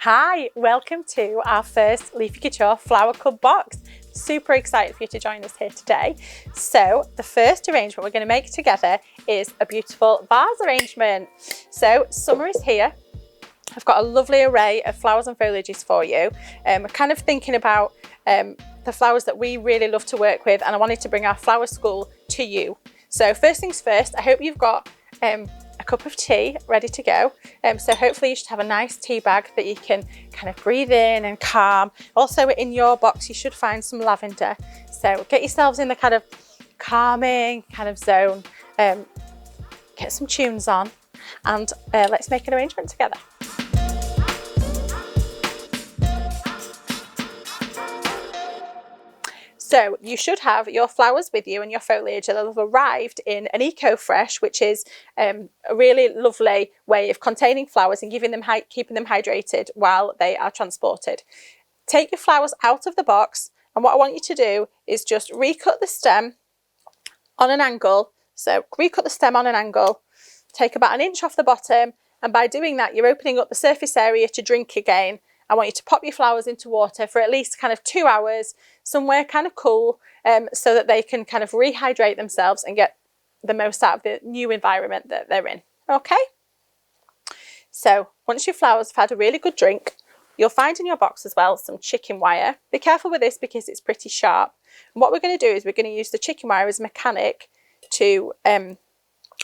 Hi, welcome to our first Leafy Couture Flower Club box. Super excited for you to join us here today. So the first arrangement we're going to make together is a beautiful vase arrangement. So summer is here. I've got a lovely array of flowers and foliages for you. We're kind of thinking about the flowers that we really love to work with, and I wanted to bring our flower school to you. So first things first, I hope you've got a cup of tea ready to go. So hopefully you should have a nice tea bag that you can kind of breathe in and calm. Also in your box you should find some lavender. So get yourselves in the kind of calming kind of zone. Get some tunes on and let's make an arrangement together. So you should have your flowers with you and your foliage that have arrived in an eco-fresh, which is a really lovely way of containing flowers and keeping them hydrated while they are transported. Take your flowers out of the box, and what I want you to do is just recut the stem on an angle. So recut the stem on an angle, take about 1 inch off the bottom, and by doing that you're opening up the surface area to drink again. I want you to pop your flowers into water for at least kind of 2 hours, somewhere kind of cool, so that they can kind of rehydrate themselves and get the most out of the new environment that they're in. Okay? So once your flowers have had a really good drink, you'll find in your box as well some chicken wire. Be careful with this because it's pretty sharp. And what we're going to do is we're going to use the chicken wire as a mechanic to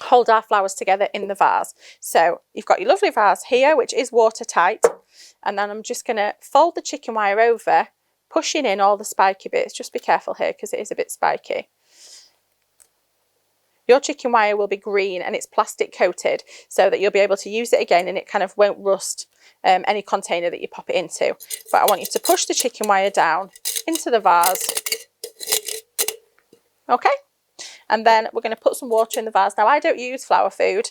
hold our flowers together in the vase. So you've got your lovely vase here, which is watertight. And then I'm just going to fold the chicken wire over, pushing in all the spiky bits. Just be careful here because it is a bit spiky. Your chicken wire will be green and it's plastic coated so that you'll be able to use it again and it kind of won't rust any container that you pop it into. But I want you to push the chicken wire down into the vase. Okay? And then we're going to put some water in the vase. Now I don't use flower food.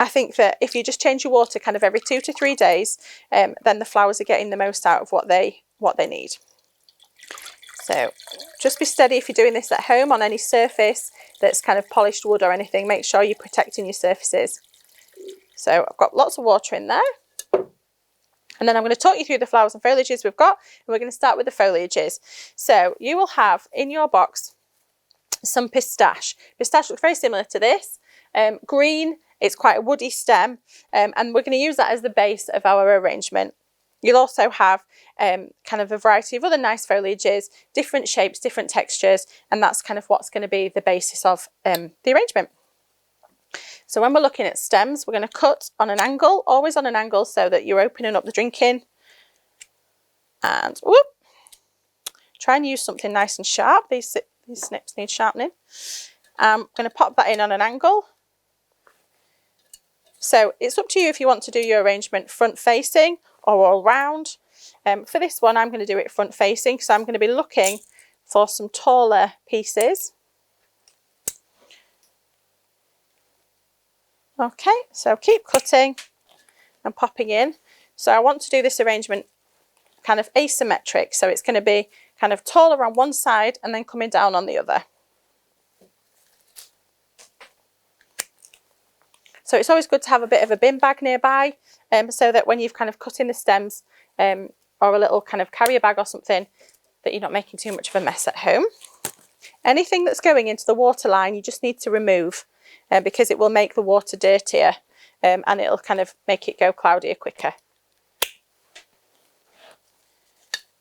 I think that if you just change your water kind of every 2 to 3 days, then the flowers are getting the most out of what they need. So just be steady if you're doing this at home on any surface that's kind of polished wood or anything. Make sure you're protecting your surfaces. So I've got lots of water in there. And then I'm going to talk you through the flowers and foliages we've got. And we're going to start with the foliages. So you will have in your box some pistache. Pistache looks very similar to this. Green. It's quite a woody stem, and we're going to use that as the base of our arrangement. You'll also have kind of a variety of other nice foliages, different shapes, different textures, and that's kind of what's going to be the basis of the arrangement. So when we're looking at stems, we're going to cut on an angle, always on an angle, so that you're opening up the drinking. And whoop, try and use something nice and sharp. These snips need sharpening. I'm going to pop that in on an angle. So it's up to you if you want to do your arrangement front facing or all round. For this one, I'm going to do it front facing, so I'm going to be looking for some taller pieces. Okay, so keep cutting and popping in. So I want to do this arrangement kind of asymmetric, so it's going to be kind of taller on one side and then coming down on the other. So it's always good to have a bit of a bin bag nearby, so that when you've kind of cut in the stems or a little kind of carrier bag or something, that you're not making too much of a mess at home. Anything that's going into the water line you just need to remove because it will make the water dirtier and it'll kind of make it go cloudier quicker.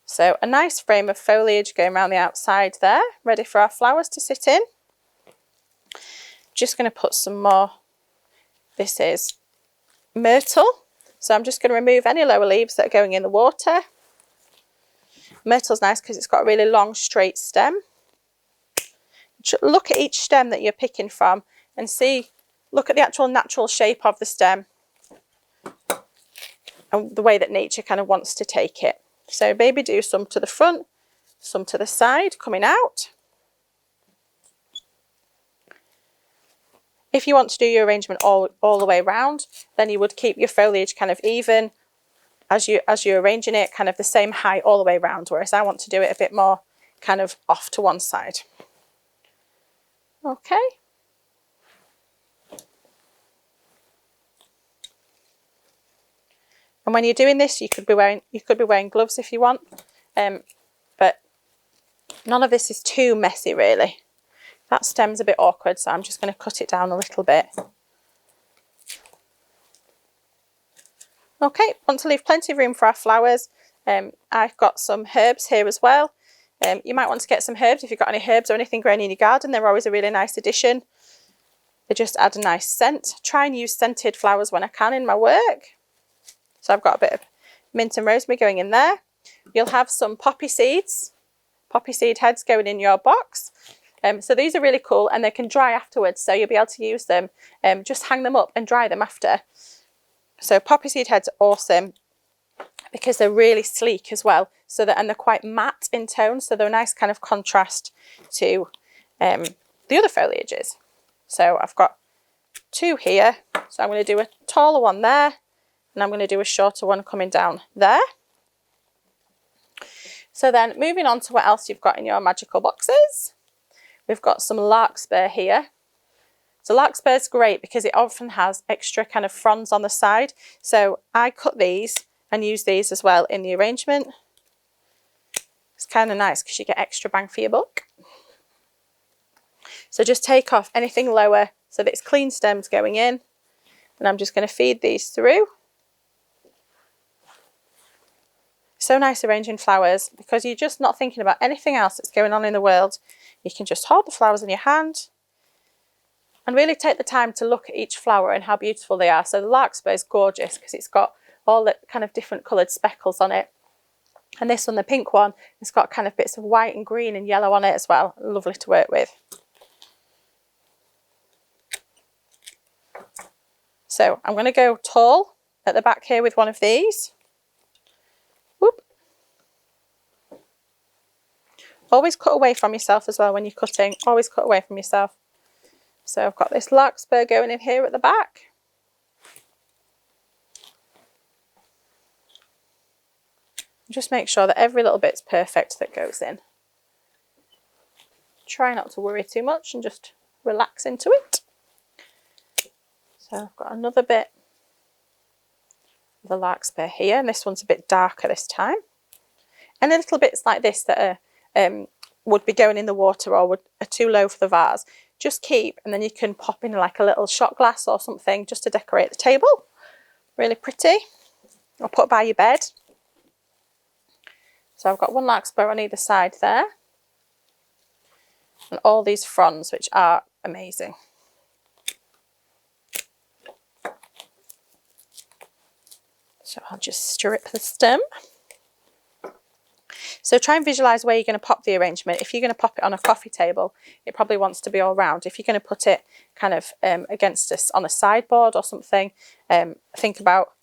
So a nice frame of foliage going around the outside there, ready for our flowers to sit in. Just going to put some more. This is Myrtle, so I'm just going to remove any lower leaves that are going in the water. Myrtle's nice because it's got a really long straight stem. Look at each stem that you're picking from and look at the actual natural shape of the stem and the way that nature kind of wants to take it. So maybe do some to the front, some to the side coming out. If you want to do your arrangement all the way around, then you would keep your foliage kind of even as you're arranging it, kind of the same height all the way around, whereas I want to do it a bit more kind of off to one side. Okay. And when you're doing this, you could be wearing gloves if you want, but none of this is too messy really. That stem's a bit awkward, so I'm just going to cut it down a little bit. Okay, want to leave plenty of room for our flowers. I've got some herbs here as well. You might want to get some herbs if you've got any herbs or anything growing in your garden. They're always a really nice addition. They just add a nice scent. Try and use scented flowers when I can in my work. So I've got a bit of mint and rosemary going in there. You'll have some poppy seeds, poppy seed heads going in your box. So these are really cool and they can dry afterwards, so you'll be able to use them. Just hang them up and dry them after. So poppy seed heads are awesome because they're really sleek as well. And they're quite matte in tone, so they're a nice kind of contrast to the other foliages. So I've got 2 here. So I'm going to do a taller one there, and I'm going to do a shorter one coming down there. So then moving on to what else you've got in your magical boxes. We've got some Larkspur here. So Larkspur is great because it often has extra kind of fronds on the side. So I cut these and use these as well in the arrangement. It's kind of nice because you get extra bang for your buck. So just take off anything lower so that it's clean stems going in. And I'm just going to feed these through. So nice arranging flowers because you're just not thinking about anything else that's going on in the world. You can just hold the flowers in your hand and really take the time to look at each flower and how beautiful they are. So the Larkspur is gorgeous because it's got all the kind of different coloured speckles on it. And this one, the pink one, it's got kind of bits of white and green and yellow on it as well. Lovely to work with. So I'm going to go tall at the back here with one of these. Whoop. Always cut away from yourself as well when you're cutting. Always cut away from yourself. So I've got this Larkspur going in here at the back. Just make sure that every little bit's perfect that goes in. Try not to worry too much and just relax into it. So I've got another bit of the Larkspur here, and this one's a bit darker this time. And little bits like this that are, would be going in the water or are too low for the vase, just keep, and then you can pop in like a little shot glass or something just to decorate the table. Really pretty. Or put by your bed. So I've got one Larkspur on either side there. And all these fronds, which are amazing. So I'll just strip the stem. So try and visualise where you're going to pop the arrangement. If you're going to pop it on a coffee table, it probably wants to be all round. If you're going to put it kind of against us on a sideboard or something, think about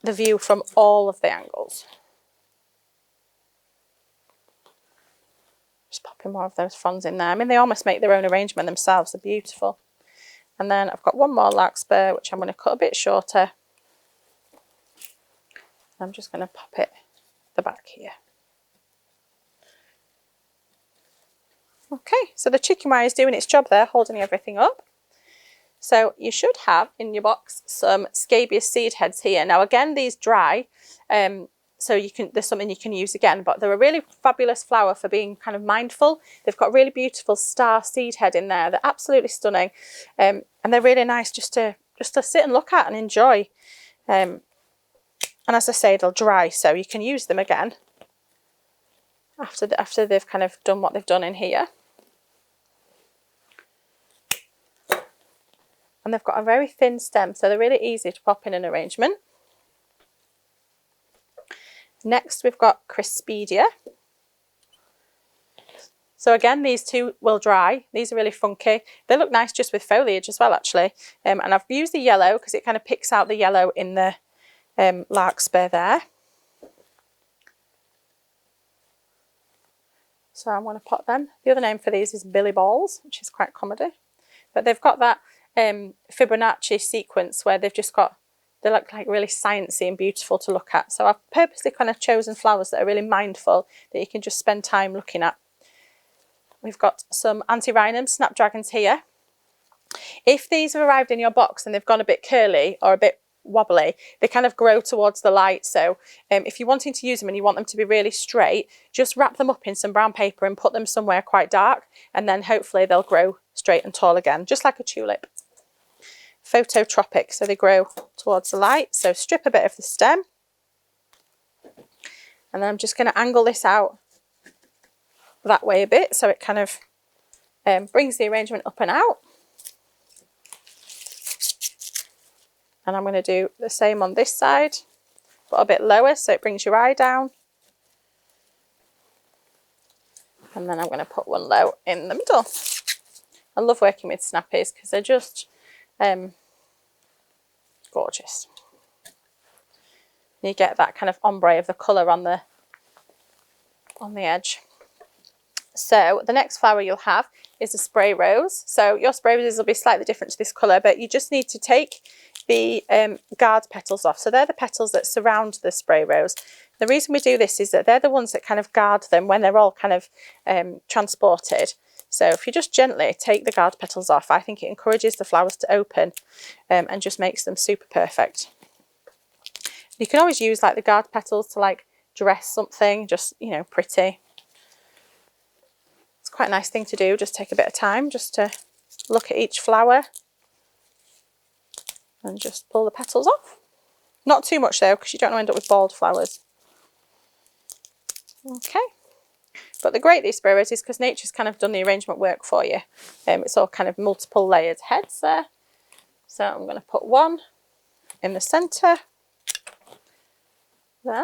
the view from all of the angles. Just popping more of those fronds in there. I mean, they almost make their own arrangement themselves. They're beautiful. And then I've got one more Larkspur, which I'm going to cut a bit shorter. I'm just going to pop it at the back here. Okay, so the chicken wire is doing its job there, holding everything up. So you should have in your box some Scabia seed heads here. Now again, these dry, so there's something you can use again, but they're a really fabulous flower for being kind of mindful. They've got really beautiful star seed head in there. They're absolutely stunning, and they're really nice just to sit and look at and enjoy. And as I say, they'll dry, so you can use them again after they've kind of done what they've done in here. And they've got a very thin stem, so they're really easy to pop in an arrangement. Next, we've got Chrispedia. So again, these two will dry. These are really funky. They look nice just with foliage as well, actually. And I've used the yellow because it kind of picks out the yellow in the Larkspur there. So I'm going to pop them. The other name for these is Billy Balls, which is quite comedy. But they've got that Fibonacci sequence where they've just got, they look like really sciencey and beautiful to look at. So I've purposely kind of chosen flowers that are really mindful, that you can just spend time looking at. We've got some anti-rhinum snapdragons here. If these have arrived in your box and they've gone a bit curly or a bit wobbly, they kind of grow towards the light. So if you're wanting to use them and you want them to be really straight, just wrap them up in some brown paper and put them somewhere quite dark, and then hopefully they'll grow straight and tall again, just like a tulip. Phototropic, so they grow towards the light. So strip a bit of the stem, and then I'm just going to angle this out that way a bit, so it kind of brings the arrangement up and out. And I'm going to do the same on this side, but a bit lower, so it brings your eye down. And then I'm going to put one low in the middle. I love working with snappies because they're just gorgeous. You get that kind of ombre of the colour on the edge. So the next flower you'll have is a spray rose. So your spray roses will be slightly different to this colour, but you just need to take the guard petals off. So they're the petals that surround the spray rose. The reason we do this is that they're the ones that kind of guard them when they're all kind of transported. So if you just gently take the guard petals off, I think it encourages the flowers to open and just makes them super perfect. You can always use like the guard petals to like dress something, just, you know, pretty. It's quite a nice thing to do, just take a bit of time just to look at each flower and just pull the petals off. Not too much though, because you don't want to end up with bald flowers. Okay. But the great these spray roses is because nature's kind of done the arrangement work for you. It's all kind of multiple layered heads there. So I'm going to put one in the centre. There.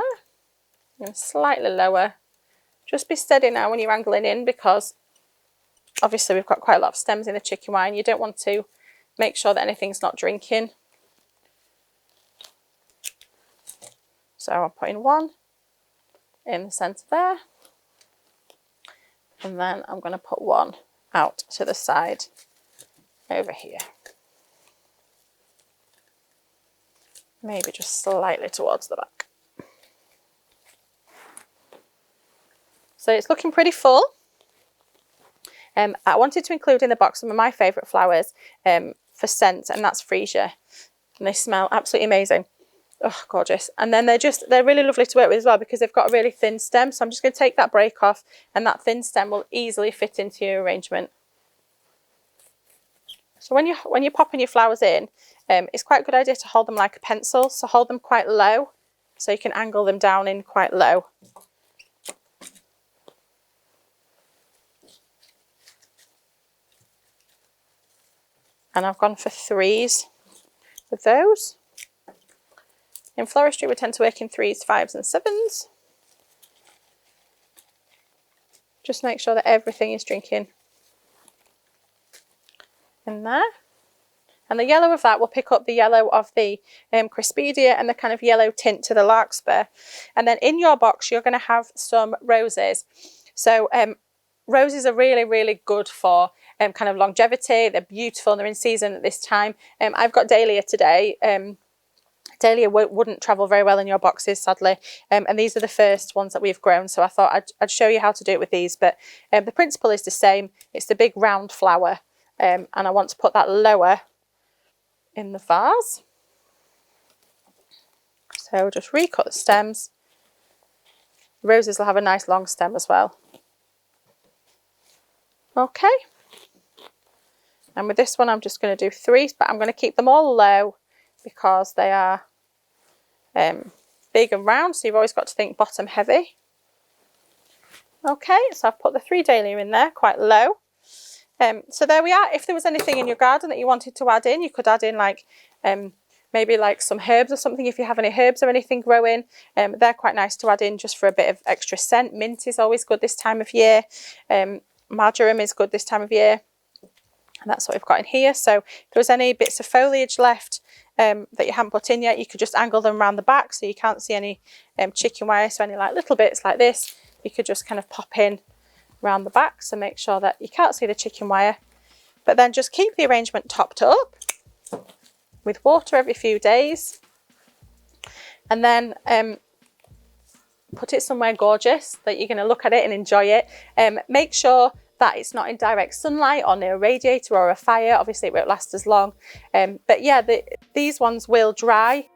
And slightly lower. Just be steady now when you're angling in, because obviously we've got quite a lot of stems in the chicken wire and you don't want to make sure that anything's not drinking. So I'm putting one in the centre there. And then I'm going to put one out to the side over here. Maybe just slightly towards the back. So it's looking pretty full. I wanted to include in the box some of my favourite flowers for scent, and that's Freesia. And they smell absolutely amazing. Oh, gorgeous. And then they're really lovely to work with as well because they've got a really thin stem. So I'm just going to take that break off, and that thin stem will easily fit into your arrangement. So when you're popping your flowers in, it's quite a good idea to hold them like a pencil. So hold them quite low so you can angle them down in quite low. And I've gone for 3s with those. In floristry, we tend to work in 3s, 5s and 7s. Just make sure that everything is drinking in there. And the yellow of that will pick up the yellow of the Chrispedia and the kind of yellow tint to the Larkspur. And then in your box, you're going to have some roses. So roses are really, really good for kind of longevity. They're beautiful and they're in season at this time. I've got dahlia today. Dahlia wouldn't travel very well in your boxes, sadly. And these are the first ones that we've grown. So I thought I'd show you how to do it with these. But the principle is the same. It's the big round flower. And I want to put that lower in the vase. So just recut the stems. Roses will have a nice long stem as well. Okay. And with this one, I'm just going to do 3s, but I'm going to keep them all low because they are big and round. So you've always got to think bottom heavy. Okay, so I've put the 3 dahlia in there quite low. So there we are. If there was anything in your garden that you wanted to add in, you could add in like maybe like some herbs or something. If you have any herbs or anything growing, they're quite nice to add in just for a bit of extra scent. Mint is always good this time of year. Marjoram is good this time of year. And that's what we've got in here. So if there was any bits of foliage left that you haven't put in yet, you could just angle them around the back so you can't see any chicken wire. So any like little bits like this, you could just kind of pop in around the back. So make sure that you can't see the chicken wire. But then just keep the arrangement topped up with water every few days. And then put it somewhere gorgeous that you're going to look at it and enjoy it. Make sure that it's not in direct sunlight or near a radiator or a fire. Obviously it won't last as long. But yeah, these ones will dry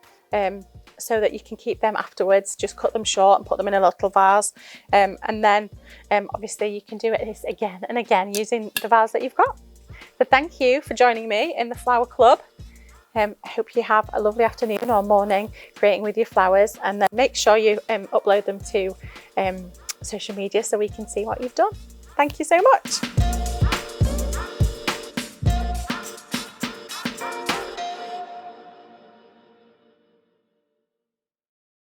so that you can keep them afterwards. Just cut them short and put them in a little vase, and then obviously you can do it again and again using the vase that you've got. So thank you for joining me in the Flower Club. I hope you have a lovely afternoon or morning creating with your flowers, and then make sure you upload them to social media so we can see what you've done. Thank you so much.